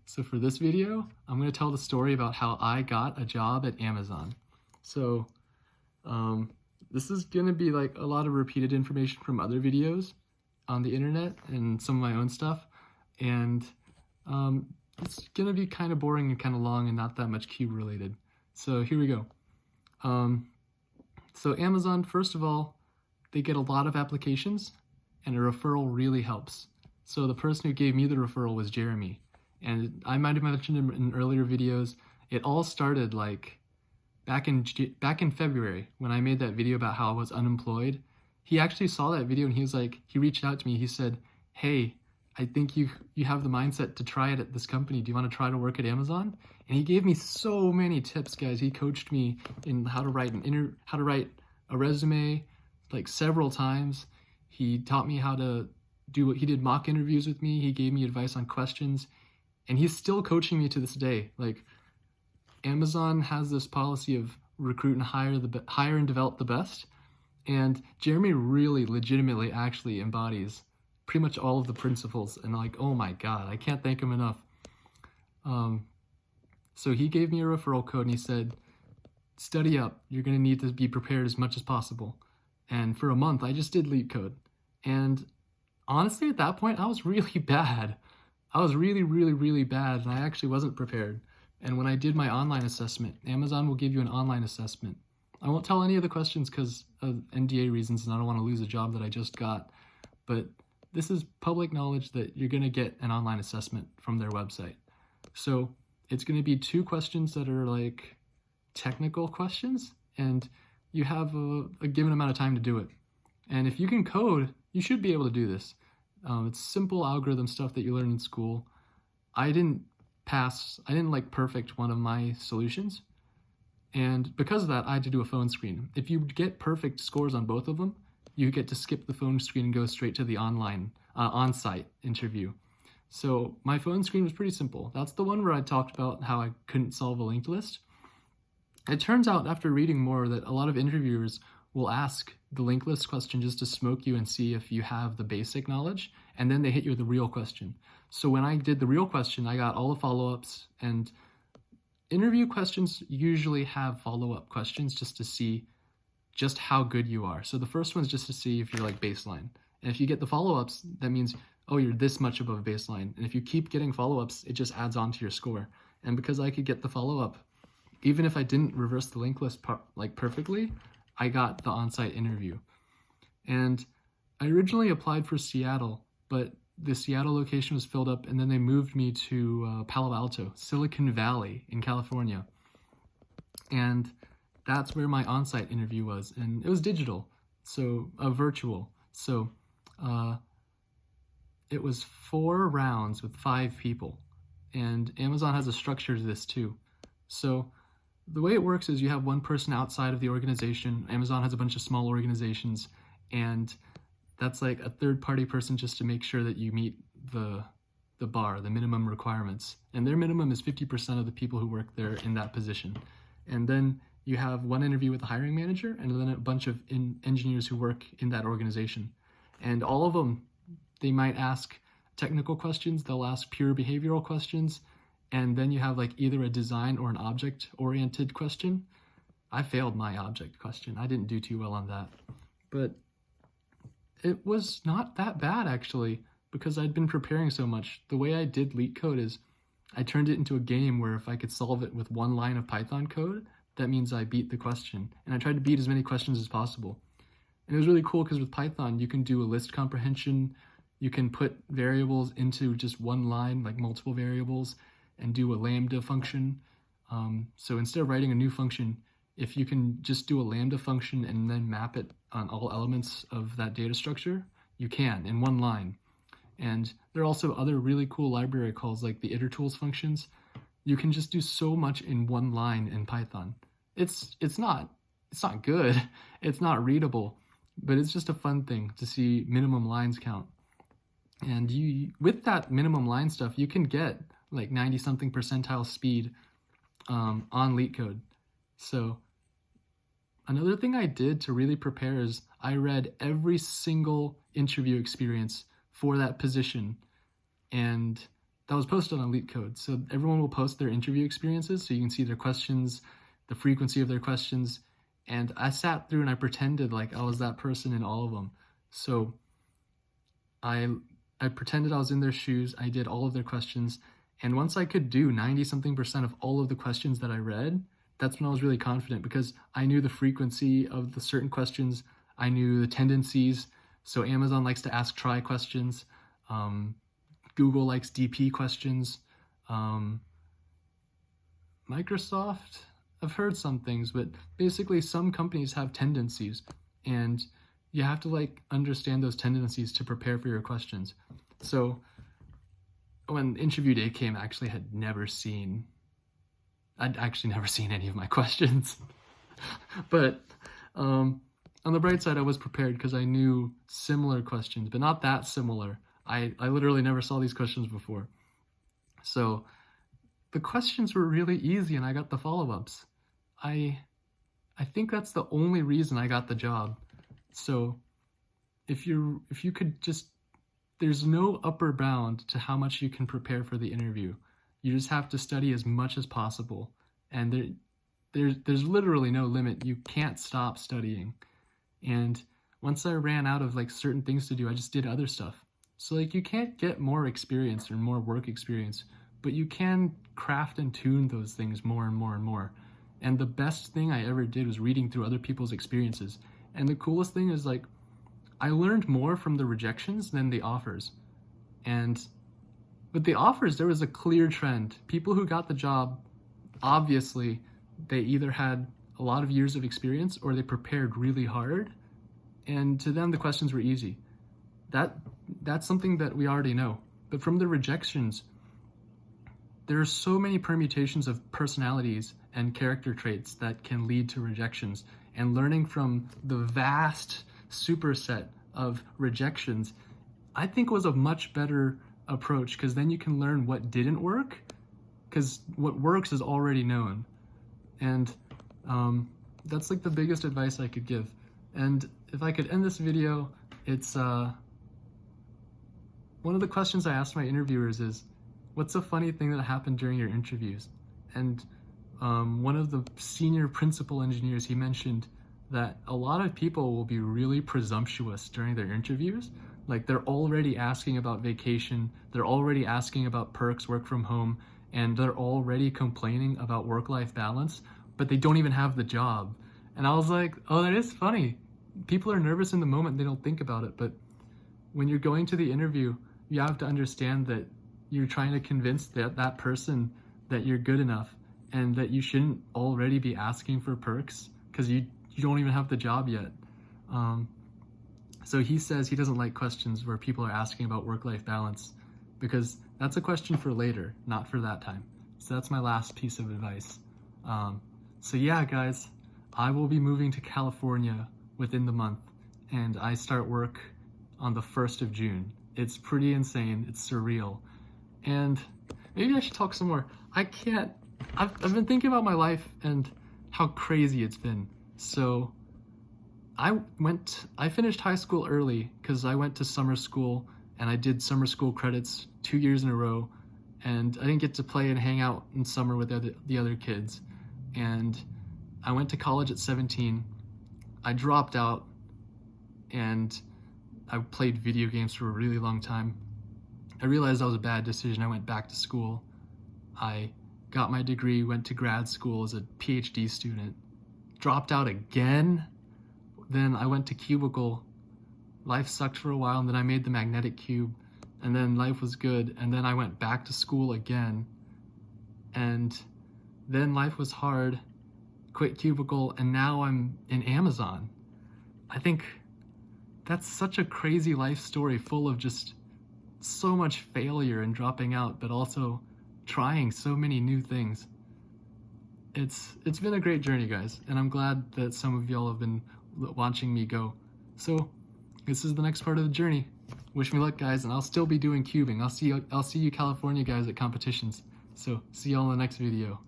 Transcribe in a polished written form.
So for this video, I'm going to tell the story about how I got a job at Amazon. So this is going to be like a lot of repeated information from other videos on the internet and some of my own stuff. And it's going to be kind of boring and kind of long and not that much cube related. So here we go. So Amazon, first of all, they get a lot of applications and a referral really helps. So the person who gave me the referral was Jeremy. And I might have mentioned in earlier videos, it all started like back in February when I made that video about how I was unemployed. He actually saw that video and he reached out to me. He said, "Hey, I think you have the mindset to try it at this company. Do you want to try to work at Amazon?" And he gave me so many tips, guys. He coached me in how to write a resume like several times. He taught me how to he did mock interviews with me. He gave me advice on questions. And he's still coaching me to this day. Like, Amazon has this policy of recruit and hire and develop the best. And Jeremy really legitimately actually embodies pretty much all of the principles. And like, oh my God, I can't thank him enough. So he gave me a referral code and he said, study up. You're going to need to be prepared as much as possible. And for a month, I just did lead code. And honestly, at that point, I was really bad. I was really, really, really bad, and I actually wasn't prepared. And when I did my online assessment, Amazon will give you an online assessment. I won't tell any of the questions because of NDA reasons, and I don't want to lose a job that I just got. But this is public knowledge that you're going to get an online assessment from their website. So it's going to be 2 questions that are like technical questions, and you have a given amount of time to do it. And if you can code, you should be able to do this. It's simple algorithm stuff that you learn in school. I didn't like perfect one of my solutions. And because of that, I had to do a phone screen. If you get perfect scores on both of them, you get to skip the phone screen and go straight to the on-site interview. So my phone screen was pretty simple. That's the one where I talked about how I couldn't solve a linked list. It turns out after reading more that a lot of interviewers will ask the linked list question just to smoke you and see if you have the basic knowledge, and then they hit you with the real question. So when I did the real question, I got all the follow-ups, and interview questions usually have follow-up questions just to see just how good you are. So the first one's just to see if you're like baseline. And if you get the follow-ups, that means, oh, you're this much above baseline. And if you keep getting follow-ups, it just adds on to your score. And because I could get the follow-up, even if I didn't reverse the linked list like perfectly, I got the on-site interview. And I originally applied for Seattle, but the Seattle location was filled up, and then they moved me to Palo Alto, Silicon Valley in California. And that's where my on-site interview was. And it was digital, so virtual. So it was 4 rounds with 5 people. And Amazon has a structure to this too. So the way it works is you have one person outside of the organization. Amazon has a bunch of small organizations, and that's like a third-party person just to make sure that you meet the bar, the minimum requirements. And their minimum is 50% of the people who work there in that position. And then you have one interview with the hiring manager, and then a bunch of engineers who work in that organization. And all of them, they might ask technical questions, they'll ask pure behavioral questions, and then you have like either a design or an object-oriented question. I failed my object question. I didn't do too well on that. But it was not that bad actually, because I'd been preparing so much. The way I did LeetCode is I turned it into a game where if I could solve it with 1 line of Python code, that means I beat the question. And I tried to beat as many questions as possible. And it was really cool because with Python, you can do a list comprehension. You can put variables into just 1 line, like multiple variables, and do a lambda function. So instead of writing a new function, if you can just do a lambda function and then map it on all elements of that data structure, you can in 1 line. And there are also other really cool library calls like the itertools functions. You can just do so much in 1 line in Python. It's not good, it's not readable, but it's just a fun thing to see minimum lines count. And with that minimum line stuff, you can get like 90-something percentile speed on LeetCode. So another thing I did to really prepare is I read every single interview experience for that position, and that was posted on LeetCode. So everyone will post their interview experiences, so you can see their questions, the frequency of their questions. And I sat through and I pretended like I was that person in all of them. So I pretended I was in their shoes. I did all of their questions. And once I could do 90-something% of all of the questions that I read, that's when I was really confident, because I knew the frequency of the certain questions. I knew the tendencies. So Amazon likes to ask try questions. Google likes DP questions. Microsoft, I've heard some things, but basically some companies have tendencies, and you have to like understand those tendencies to prepare for your questions. So when interview day came, I'd actually never seen any of my questions. But on the bright side, I was prepared because I knew similar questions, but not that similar. I literally never saw these questions before. So the questions were really easy, and I got the follow-ups. I think that's the only reason I got the job. So if you could just, there's no upper bound to how much you can prepare for the interview. You just have to study as much as possible. And there's literally no limit. You can't stop studying. And once I ran out of like certain things to do, I just did other stuff. So like you can't get more experience or more work experience, but you can craft and tune those things more and more and more. And the best thing I ever did was reading through other people's experiences. And the coolest thing is like, I learned more from the rejections than the offers. And with the offers, there was a clear trend. People who got the job, obviously, they either had a lot of years of experience or they prepared really hard. And to them, the questions were easy. That's something that we already know. But from the rejections, there are so many permutations of personalities and character traits that can lead to rejections. And learning from the vast superset of rejections, I think was a much better approach, because then you can learn what didn't work, because what works is already known. And that's like the biggest advice I could give. And if I could end this video, it's one of the questions I asked my interviewers is, what's a funny thing that happened during your interviews? And one of the senior principal engineers, he mentioned that a lot of people will be really presumptuous during their interviews. Like they're already asking about vacation, they're already asking about perks, work from home, and they're already complaining about work-life balance, but they don't even have the job. And I was like, oh, that is funny. People are nervous in the moment, they don't think about it, but when you're going to the interview, you have to understand that you're trying to convince that person that you're good enough and that you shouldn't already be asking for perks because you don't even have the job yet. So he says he doesn't like questions where people are asking about work-life balance, because that's a question for later, not for that time. So that's my last piece of advice. So yeah, guys, I will be moving to California within the month, and I start work on the 1st of June. It's pretty insane. It's surreal. And maybe I should talk some more. I've been thinking about my life and how crazy it's been. So I finished high school early because I went to summer school, and I did summer school credits 2 years in a row, and I didn't get to play and hang out in summer with the other kids. And I went to college at 17. I dropped out, and I played video games for a really long time. I realized that was a bad decision. I went back to school. I got my degree, went to grad school as a PhD student, dropped out again. Then I went to Cubicle. Life sucked for a while, and then I made the magnetic cube, and then life was good, and then I went back to school again, and then life was hard, quit Cubicle, and now I'm in Amazon. I think that's such a crazy life story, full of just so much failure and dropping out, but also trying so many new things. It's been a great journey, guys, and I'm glad that some of y'all have been watching me go. So this is the next part of the journey. Wish me luck, guys, and I'll still be doing cubing. I'll see you California guys at competitions. So see y'all in the next video.